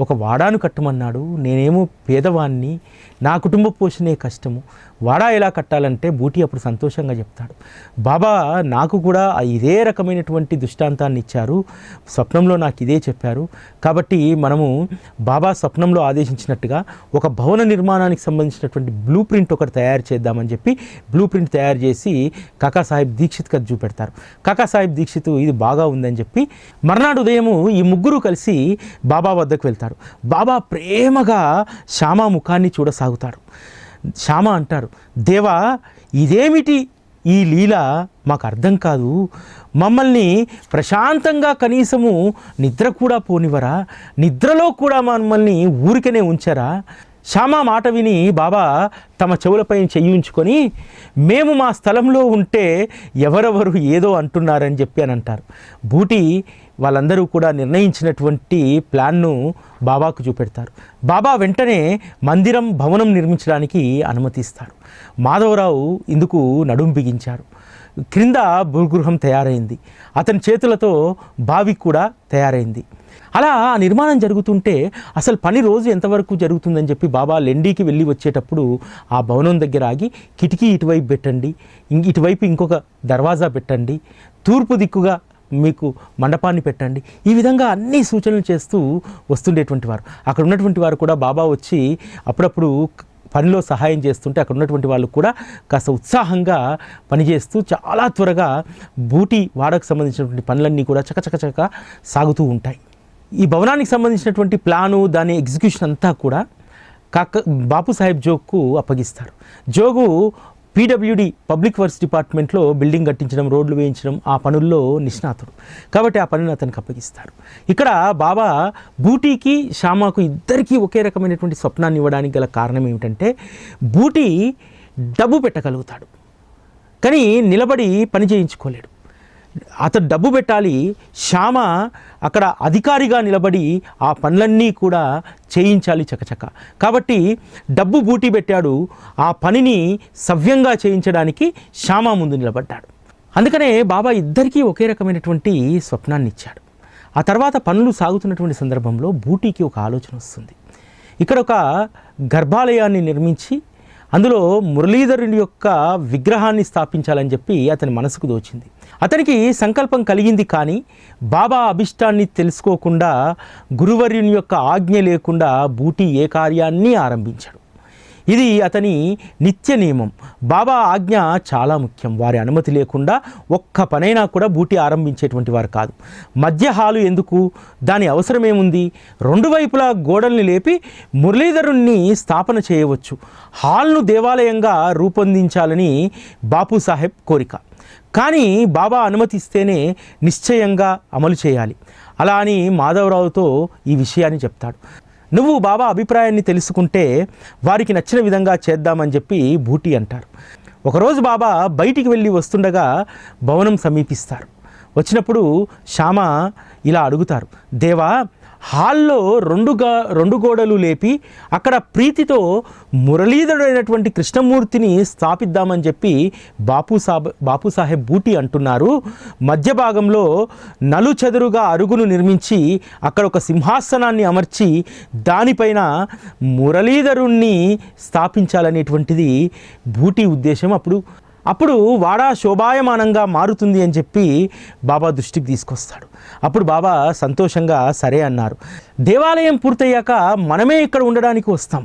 ఒక వాడాను కట్టమన్నాడు, నేనేమో పేదవాణ్ణి, నా కుటుంబ పోషణే కష్టము, వాడా ఎలా కట్టాలంటే బూటీ అప్పుడు సంతోషంగా చెప్తాడు. బాబా నాకు కూడా ఇదే రకమైనటువంటి దృష్టాంతాన్ని ఇచ్చారు, స్వప్నంలో నాకు ఇదే చెప్పారు, కాబట్టి మనము బాబా స్వప్నంలో ఆదేశించినట్టుగా ఒక భవన నిర్మాణానికి సంబంధించినటువంటి బ్లూ ప్రింట్ ఒకటి తయారు చేద్దామని చెప్పి బ్లూ ప్రింట్ తయారు చేసి కాకాసాహెబ్ దీక్షిత్కి అది చూపెడతారు. కాకాసాహెబ్ దీక్షిత్ ఇది బాగా ఉందని చెప్పి మర్నాడు ఉదయము ఈ ముగ్గురు కలిసి బాబా వద్దకు వెళ్తారు. బాబా ప్రేమగా శ్యామా ముఖాన్ని చూడసాగుతారు. శ్యామ అంటారు, దేవా ఇదేమిటి ఈ లీల, మాకు అర్థం కాదు, మమ్మల్ని ప్రశాంతంగా కనీసము నిద్ర కూడా పోనివరా, నిద్రలో కూడా మమ్మల్ని ఊరికనే ఉంచరా. శ్యామ మాట విని బాబా తమ చెవులపై చెయ్యి ఉంచుకొని మేము మా స్థలంలో ఉంటే ఎవరెవరు ఏదో అంటున్నారని చెప్పి అని అంటారు. బూటీ వాళ్ళందరూ కూడా నిర్ణయించినటువంటి ప్లాన్ను బాబాకు చూపెడతారు. బాబా వెంటనే భవనం నిర్మించడానికి అనుమతిస్తారు. మాధవరావు ఇందుకు నడుం బిగించారు. క్రింద భూగృహం తయారైంది, అతని చేతులతో బావి కూడా తయారైంది. అలా నిర్మాణం జరుగుతుంటే అసలు పని రోజు ఎంతవరకు జరుగుతుందని చెప్పి బాబా లెండీకి వెళ్ళి వచ్చేటప్పుడు ఆ భవనం దగ్గర ఆగి కిటికీ ఇటువైపు పెట్టండి, ఇటువైపు ఇంకొక దర్వాజా పెట్టండి, తూర్పు దిక్కుగా మీకు మండపాన్ని పెట్టండి, ఈ విధంగా అన్ని సూచనలు చేస్తూ వస్తుండేటువంటి వారు. అక్కడ ఉన్నటువంటి వారు కూడా బాబా వచ్చి అప్పుడప్పుడు పనిలో సహాయం చేస్తుంటే అక్కడ ఉన్నటువంటి వాళ్ళు కూడా కాస్త ఉత్సాహంగా పనిచేస్తూ చాలా త్వరగా బూటీ వాడకు సంబంధించినటువంటి పనులన్నీ కూడా చకచక సాగుతూ ఉంటాయి. ఈ భవనానికి సంబంధించినటువంటి ప్లాను, దాని ఎగ్జిక్యూషన్ అంతా కూడా బాపు సాహెబ్ జోగ్కు అప్పగిస్తారు. జోగు పీడబ్ల్యూడి పబ్లిక్ వర్క్స్ డిపార్ట్మెంట్లో బిల్డింగ్ కట్టించడం, రోడ్లు వేయించడం ఆ పనుల్లో నిష్ణాతుడు కాబట్టి ఆ పనిని అతనికి అప్పగిస్తారు. ఇక్కడ బాబా బూటీకి శ్యామాకు ఇద్దరికీ ఒకే రకమైనటువంటి స్వప్నాన్ని ఇవ్వడానికి గల కారణం ఏమిటంటే బూటీ డబ్బు పెట్టగలుగుతాడు కానీ నిలబడి పని చేయించుకోలేడు. అతను డబ్బు పెట్టాలి, శ్యామ అక్కడ అధికారిగా నిలబడి ఆ పనులన్నీ కూడా చేయించాలి చకచక. కాబట్టి డబ్బు బూటీ పెట్టాడు, ఆ పనిని సవ్యంగా చేయించడానికి శ్యామ ముందు నిలబడ్డాడు. అందుకనే బాబా ఇద్దరికీ ఒకే రకమైనటువంటి స్వప్నాన్ని ఇచ్చాడు. ఆ తర్వాత పనులు సాగుతున్నటువంటి సందర్భంలో బూటీకి ఒక ఆలోచన వస్తుంది. ఇక్కడ ఒక గర్భాలయాన్ని నిర్మించి అందులో మురళీధరుని యొక్క విగ్రహాన్ని స్థాపించాలని చెప్పి అతని మనసుకు దోచింది. అతనికి సంకల్పం కలిగింది, కానీ బాబా అభిష్టాన్ని తెలుసుకోకుండా, గురువర్యుని యొక్క ఆజ్ఞ లేకుండా బూటీ ఏ కార్యాన్ని ఆరంభించాడు. ఇది అతని నిత్య నియమం. బాబా ఆజ్ఞ చాలా ముఖ్యం. వారి అనుమతి లేకుండా ఒక్క పనైనా కూడా బూటీ ఆరంభించేటువంటి వారు కాదు. మధ్య హాలు ఎందుకు? దాని అవసరమేముంది? రెండు వైపులా గోడల్ని లేపి మురళీధరుణ్ణి స్థాపన చేయవచ్చు. హాల్ను దేవాలయంగా రూపొందించాలని బాపు సాహెబ్ కోరిక. కానీ బాబా అనుమతిస్తేనే నిశ్చయంగా అమలు చేయాలి. అలా అని మాధవరావుతో ఈ విషయాన్ని చెప్తాడు. నువ్వు బాబా అభిప్రాయాన్ని తెలుసుకుంటే వారికి నచ్చిన విధంగా చేద్దామని చెప్పి బూటీ అంటారు. ఒకరోజు బాబా బయటికి వెళ్ళి వస్తుండగా భవనం సమీపిస్తారు. వచ్చినప్పుడు శ్యామ ఇలా అడుగుతారు, దేవా, హాల్లో రెండు గోడలు లేపి అక్కడ ప్రీతితో మురళీధరుడైనటువంటి కృష్ణమూర్తిని స్థాపిద్దామని చెప్పి బాపు సాహెబ్ బూటీ అంటున్నారు. మధ్య భాగంలో నలుచెదురుగా అరుగును నిర్మించి అక్కడ ఒక సింహాసనాన్ని అమర్చి దానిపైన మురళీధరుణ్ణి స్థాపించాలనేటువంటిది బూటీ ఉద్దేశం. అప్పుడు వాడా శోభాయమానంగా మారుతుంది అని చెప్పి బాబా దృష్టికి తీసుకొస్తాడు. అప్పుడు బాబా సంతోషంగా సరే అన్నారు. దేవాలయం పూర్తయ్యాక మనమే ఇక్కడ ఉండడానికి వస్తాం.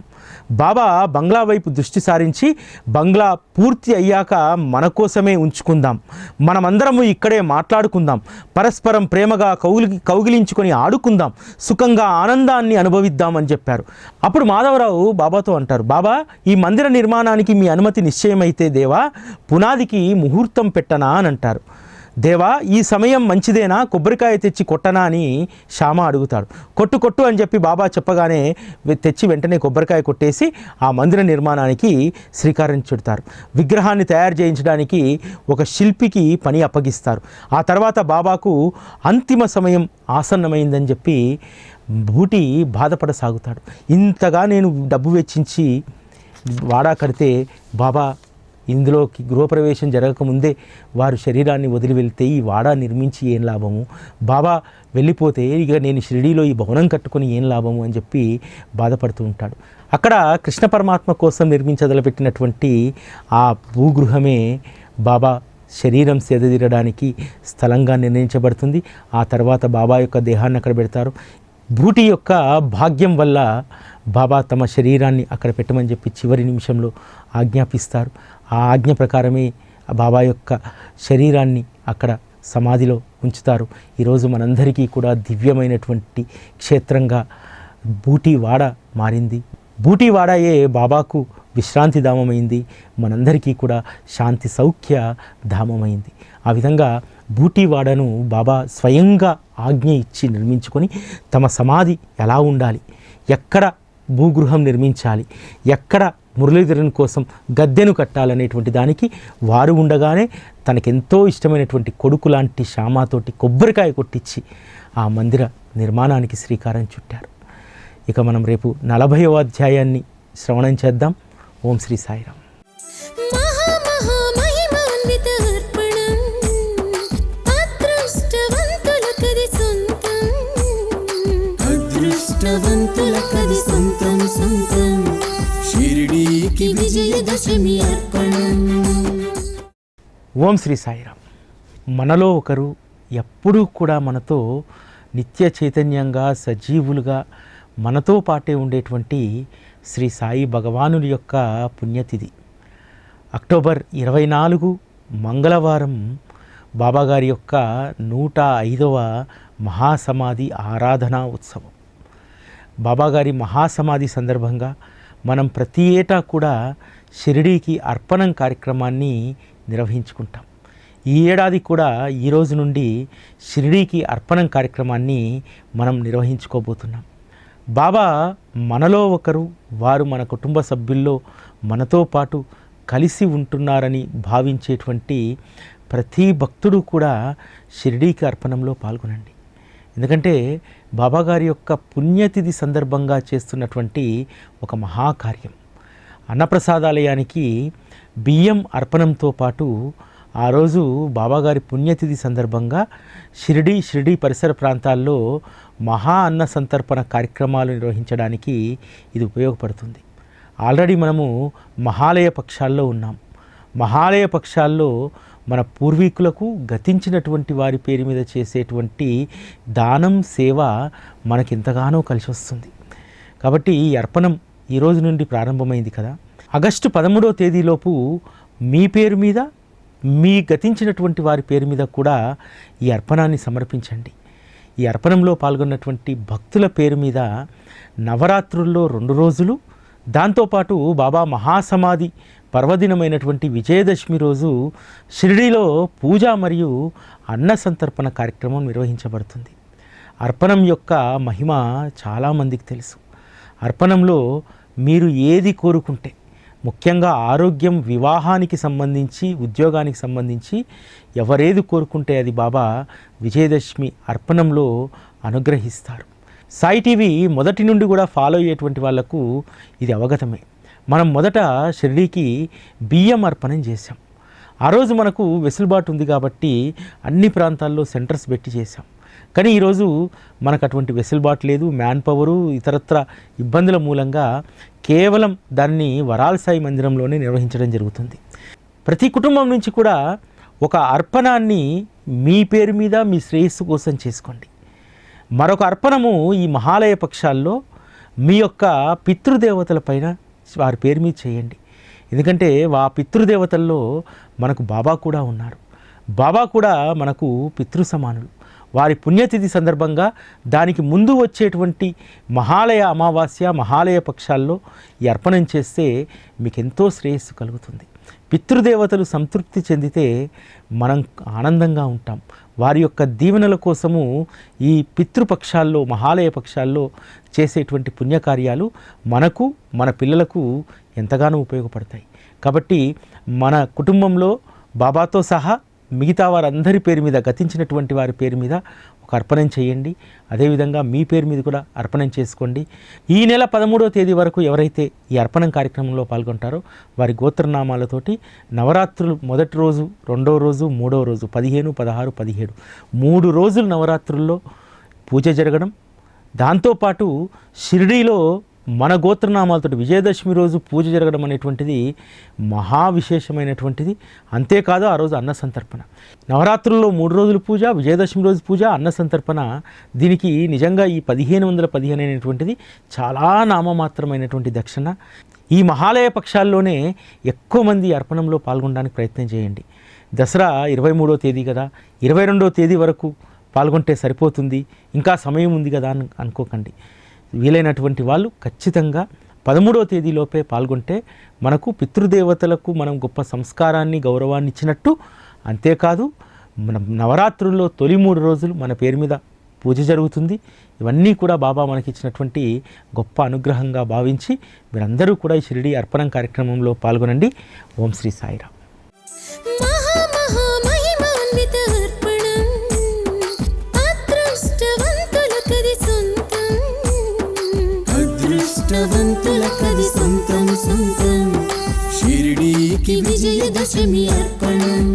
బాబా బంగ్లా వైపు దృష్టి సారించి, బంగ్లా పూర్తి అయ్యాక మన కోసమే ఉంచుకుందాం, మనమందరము ఇక్కడే మాట్లాడుకుందాం, పరస్పరం ప్రేమగా కౌగిలించుకొని ఆడుకుందాం, సుఖంగా ఆనందాన్ని అనుభవిద్దామని చెప్పారు. అప్పుడు మాధవరావు బాబాతో అంటారు, బాబా, ఈ మందిర నిర్మాణానికి మీ అనుమతి నిశ్చయమైతే దేవా, పునాదికి ముహూర్తం పెట్టనా అని అంటారు. దేవా, ఈ సమయం మంచిదేనా, కొబ్బరికాయ తెచ్చి కొట్టనా అని శ్యామ అడుగుతాడు. కొట్టు అని చెప్పి బాబా చెప్పగానే తెచ్చి వెంటనే కొబ్బరికాయ కొట్టేసి ఆ మందిర నిర్మాణానికి శ్రీకారం చుడతారు. విగ్రహాన్ని తయారు చేయించడానికి ఒక శిల్పికి పని అప్పగిస్తారు. ఆ తర్వాత బాబాకు అంతిమ సమయం ఆసన్నమైందని చెప్పి బూటీ బాధపడసాగుతాడు. ఇంతగా నేను డబ్బు వెచ్చించి వాడా కడితే బాబా ఇందులోకి గృహప్రవేశం జరగకముందే వారు శరీరాన్ని వదిలి వెళ్తే ఈ వాడా నిర్మించి ఏం లాభము, బాబా వెళ్ళిపోతే ఇక నేను షిరిడీలో ఈ భవనం కట్టుకొని ఏం లాభము అని చెప్పి బాధపడుతూ ఉంటాడు. అక్కడ కృష్ణ పరమాత్మ కోసం నిర్మించదలపెట్టినటువంటి ఆ భూగృహమే బాబా శరీరం సేదతీరడానికి స్థలంగా నిర్ణయించబడుతుంది. ఆ తర్వాత బాబా యొక్క దేహాన్ని అక్కడ పెడతారు. బూటీ యొక్క భాగ్యం వల్ల బాబా తమ శరీరాన్ని అక్కడ పెట్టమని చెప్పి చివరి నిమిషంలో ఆజ్ఞాపిస్తారు. ఆ ఆజ్ఞ ప్రకారమే బాబా యొక్క శరీరాన్ని అక్కడ సమాధిలో ఉంచుతారు. ఈరోజు మనందరికీ కూడా దివ్యమైనటువంటి క్షేత్రంగా బూటీవాడ మారింది. బూటీవాడయే బాబాకు విశ్రాంతి ధామమైంది, మనందరికీ కూడా శాంతి సౌఖ్య ధామమైంది. ఆ విధంగా బూటీవాడను బాబా స్వయంగా ఆజ్ఞ ఇచ్చి నిర్మించుకొని తమ సమాధి ఎలా ఉండాలి, ఎక్కడ భూగృహం నిర్మించాలి, ఎక్కడ మురళీధరుని కోసం గద్దెను కట్టాలనేటువంటి దానికి వారు ఉండగానే తనకెంతో ఇష్టమైనటువంటి కొడుకు లాంటి శ్యామతోటి కొబ్బరికాయ కొట్టించి ఆ మందిర నిర్మాణానికి శ్రీకారం చుట్టారు. ఇక మనం రేపు 40వ అధ్యాయాన్ని శ్రవణం చేద్దాం. ఓం శ్రీ సాయిరామ్. అదృష్టవంతులకది సొంతం సొంతం, షిరిడీకి విజయదశమి అర్పణం. ఓం శ్రీ సాయిరామ్. మనలో ఒకరు ఎప్పుడూ కూడా మనతో నిత్య చైతన్యంగా సజీవులుగా మనతో పాటే ఉండేటువంటి శ్రీ సాయి భగవానుడి యొక్క పుణ్యతిథి అక్టోబర్ 24 మంగళవారం బాబాగారి యొక్క 105వ మహాసమాధి ఆరాధనా ఉత్సవం. బాబాగారి మహాసమాధి సందర్భంగా మనం ప్రతి ఏటా కూడా షిరిడీకి అర్పణం కార్యక్రమాన్ని నిర్వహించుకుంటాం. ఈ ఏడాది కూడా ఈ రోజు నుండి షిరిడీకి అర్పణం కార్యక్రమాన్ని మనం నిర్వహించుకోబోతున్నాం. బాబా మనలో ఒకరు, వారు మన కుటుంబ సభ్యుల్లో మనతో పాటు కలిసి ఉంటున్నారని భావించేటువంటి ప్రతి భక్తుడు కూడా షిరిడీకి అర్పణంలో పాల్గొనండి. ఎందుకంటే బాబాగారి యొక్క పుణ్యతిథి సందర్భంగా చేస్తున్నటువంటి ఒక మహాకార్యం. అన్నప్రసాదాలయానికి బియ్యం అర్పణంతో పాటు ఆ రోజు బాబాగారి పుణ్యతిథి సందర్భంగా షిరిడీ పరిసర ప్రాంతాల్లో మహా అన్న సంతర్పణ కార్యక్రమాలు నిర్వహించడానికి ఇది ఉపయోగపడుతుంది. ఆల్రెడీ మనము మహాలయ పక్షాల్లో ఉన్నాం. మహాలయ పక్షాల్లో మన పూర్వీకులకు గతించినటువంటి వారి పేరు మీద చేసేటువంటి దానం, సేవ మనకింతగానో కలిసి వస్తుంది. కాబట్టి ఈ అర్పణం ఈ రోజు నుండి ప్రారంభమైంది కదా. ఆగస్టు 13వ తేదీలోపు మీ పేరు మీద, మీ గతించినటువంటి వారి పేరు మీద కూడా ఈ అర్పణాన్ని సమర్పించండి. ఈ అర్పణంలో పాల్గొన్నటువంటి భక్తుల పేరు మీద నవరాత్రుల్లో 2 రోజులు, దాంతోపాటు బాబా మహాసమాధి పర్వదినమైనటువంటి విజయదశమి రోజు షిరిడీలో పూజ మరియు అన్న సంతర్పణ కార్యక్రమం నిర్వహించబడుతుంది. అర్పణం యొక్క మహిమ చాలామందికి తెలుసు. అర్పణంలో మీరు ఏది కోరుకుంటే, ముఖ్యంగా ఆరోగ్యం, వివాహానికి సంబంధించి, ఉద్యోగానికి సంబంధించి ఎవరేది కోరుకుంటే అది బాబా విజయదశమి అర్పణంలో అనుగ్రహిస్తారు. సాయి టీవీ మొదటి నుండి కూడా ఫాలో అయ్యేటువంటి వాళ్లకు ఇది అవగతమే. మనం మొదట షిరిడీకి బియ్యం అర్పణం చేశాం. ఆ రోజు మనకు వెసులుబాటు ఉంది కాబట్టి అన్ని ప్రాంతాల్లో సెంటర్స్ పెట్టి చేశాం. కానీ ఈరోజు మనకు అటువంటి వెసులుబాటు లేదు. మ్యాన్ పవరు, ఇతరత్ర ఇబ్బందుల మూలంగా కేవలం దాన్ని వరాల సాయి మందిరంలోనే నిర్వహించడం జరుగుతుంది. ప్రతి కుటుంబం నుంచి కూడా ఒక అర్పణాన్ని మీ పేరు మీద, మీ శ్రేయస్సు కోసం చేసుకోండి. మరొక అర్పణము ఈ మహాలయ పక్షాల్లో మీ యొక్క పితృదేవతల పైన వారి పేరు మీద చేయండి. ఎందుకంటే ఆ పితృదేవతల్లో మనకు బాబా కూడా ఉన్నారు. బాబా కూడా మనకు పితృ సమానులు. వారి పుణ్యతిథి సందర్భంగా దానికి ముందు వచ్చేటువంటి మహాలయ అమావాస్య, మహాలయ పక్షాల్లో ఈ అర్పణం చేస్తే మీకు ఎంతో శ్రేయస్సు కలుగుతుంది. పితృదేవతలు సంతృప్తి చెందితే మనం ఆనందంగా ఉంటాం. వారి యొక్క దీవెనల కోసము ఈ పితృపక్షాల్లో, మహాలయ పక్షాల్లో చేసేటువంటి పుణ్యకార్యాలు మనకు, మన పిల్లలకు ఎంతగానో ఉపయోగపడతాయి. కాబట్టి మన కుటుంబంలో బాబాతో సహా మిగతా వారందరి పేరు మీద, గతించినటువంటి వారి పేరు మీద ఒక అర్పణం చేయండి. అదేవిధంగా మీ పేరు మీద కూడా అర్పణం చేసుకోండి. ఈ నెల 13వ తేదీ వరకు ఎవరైతే ఈ అర్పణం కార్యక్రమంలో పాల్గొంటారో వారి గోత్రనామాలతోటి నవరాత్రులు మొదటి రోజు, 2వ రోజు, 3వ రోజు 15, 16, 17 3 రోజులు నవరాత్రుల్లో పూజ జరగడం, దాంతోపాటు షిరిడీలో మన గోత్రనామాలతో విజయదశమి రోజు పూజ జరగడం అనేటువంటిది మహా విశేషమైనటువంటిది. అంతేకాదు ఆ రోజు అన్న సంతర్పణ. నవరాత్రుల్లో 3 రోజులు పూజ, విజయదశమి రోజు పూజ, అన్న సంతర్పణ. దీనికి నిజంగా ఈ 1515 అనేటువంటిది చాలా నామమాత్రమైనటువంటి దక్షిణ. ఈ మహాలయ పక్షాల్లోనే ఎక్కువ మంది అర్పణంలో పాల్గొనడానికి ప్రయత్నం చేయండి. దసరా 23వ తేదీ కదా, 22వ తేదీ వరకు పాల్గొంటే సరిపోతుంది, ఇంకా సమయం ఉంది కదా అని అనుకోకండి. వీలైనటువంటి వాళ్ళు ఖచ్చితంగా 13వ తేదీలోపే పాల్గొంటే మనకు పితృదేవతలకు మనం గొప్ప సంస్కారాన్ని, గౌరవాన్ని ఇచ్చినట్టు. అంతేకాదు మన నవరాత్రుల్లో తొలి 3 రోజులు మన పేరు మీద పూజ జరుగుతుంది. ఇవన్నీ కూడా బాబా మనకిచ్చినటువంటి గొప్ప అనుగ్రహంగా భావించి మీరందరూ కూడా ఈ షిరిడీ అర్పణం కార్యక్రమంలో పాల్గొనండి. ఓం శ్రీ సాయిరామ్. అదృష్టవంతులకది సొంతం సొంతం షిరిడీకి విజయదశమి అర్పణం.